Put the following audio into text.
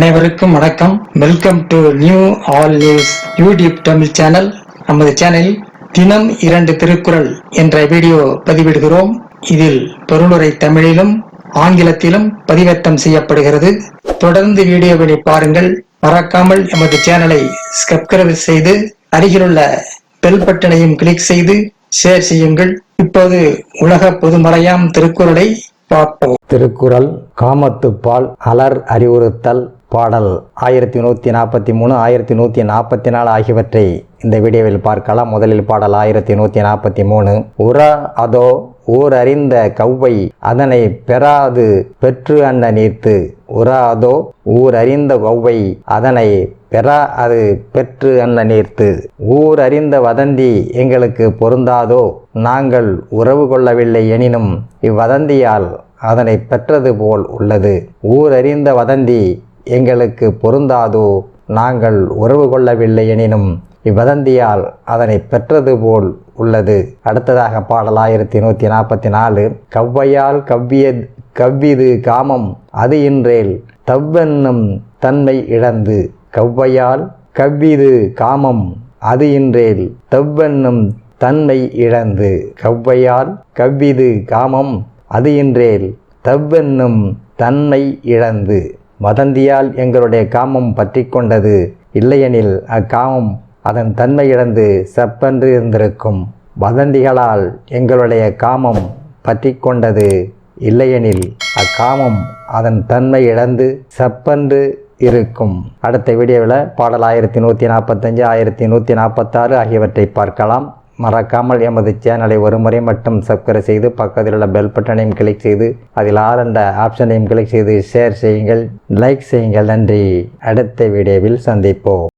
அனைவருக்கும் வணக்கம். Welcome to new all news YouTube Tamil channel. நமது சேனலில் தினம் 2 திருக்குறள் என்ற வீடியோ பதிவிடுகிறோம். இதில் பொருளுரை தமிழிலும் ஆங்கிலத்திலும் பதிவேற்றம் செய்யப்படுகிறது. தொடர்ந்து வீடியோவினை பாருங்கள். மறக்காமல் எமது சேனலை சப்ஸ்கிரைப் செய்து அருகிலுள்ள பெல் பட்டனையும் கிளிக் செய்து ஷேர் செய்யுங்கள். இப்போது உலக பொதுமறையாம் திருக்குறளை பார்ப்போம். திருக்குறள் காமத்துப்பால் அலர் அறிவுறுத்தல் பாடல் 1143 1144 ஆகியவற்றை இந்த வீடியோவில் பார்க்கலாம். முதலில் பாடல் 1143. உற அதோ ஓர் அறிந்த கவ்வை அதனை பெறாது பெற்று அன்ன நீர்த்து. உற அதோ ஊர் அறிந்த கவ்வை அதனை பெறா அது பெற்று அன்ன நீர்த்து. ஊர் அறிந்த வதந்தி எங்களுக்கு பொருந்தாதோ நாங்கள் உறவு கொள்ளவில்லை எனினும் இவ்வதந்தியால் அதனை பெற்றது போல் உள்ளது. ஊர் அறிந்த வதந்தி எங்களுக்கு பொருந்தாதோ நாங்கள் உறவு கொள்ளவில்லை எனினும் இவ்வதந்தியால் அதனை பெற்றது போல் உள்ளது. அடுத்ததாக பாடல் 1144. கவ்வையால் கவ்விது காமம் அது இன்றேல் தவ்வென்னும் தன்மை இழந்து. கவ்வையால் கவ்விது காமம் அது இன்றேல் தவ்வென்னும் தன்மை இழந்து. கவ்வையால் கவ்விது காமம் அது இன்றேல் தவ்வென்னும் தன்மை இழந்து. வதந்தியால் எங்களுடைய காமம் பற்றி கொண்டது இல்லையெனில் அக்காமம் அதன் தன்மை இழந்து செப்பென்று இருந்திருக்கும். வதந்திகளால் எங்களுடைய காமம் பற்றி கொண்டது இல்லையெனில் அக்காமம் அதன் தன்மை இழந்து செப்பென்று இருக்கும். அடுத்த வீடியோவில் பாடல் 1145 1146 ஆகியவற்றை பார்க்கலாம். மறக்காமல் எமது சேனலை ஒரு முறை மட்டும் சப்ஸ்கிரைப் செய்து பக்கத்தில் உள்ள பெல் பட்டனையும் கிளிக் செய்து அதில் ஆல் என்ற ஆப்ஷனையும் கிளிக் செய்து ஷேர் செய்யுங்கள், லைக் செய்யுங்கள். நன்றி. அடுத்த வீடியோவில் சந்திப்போம்.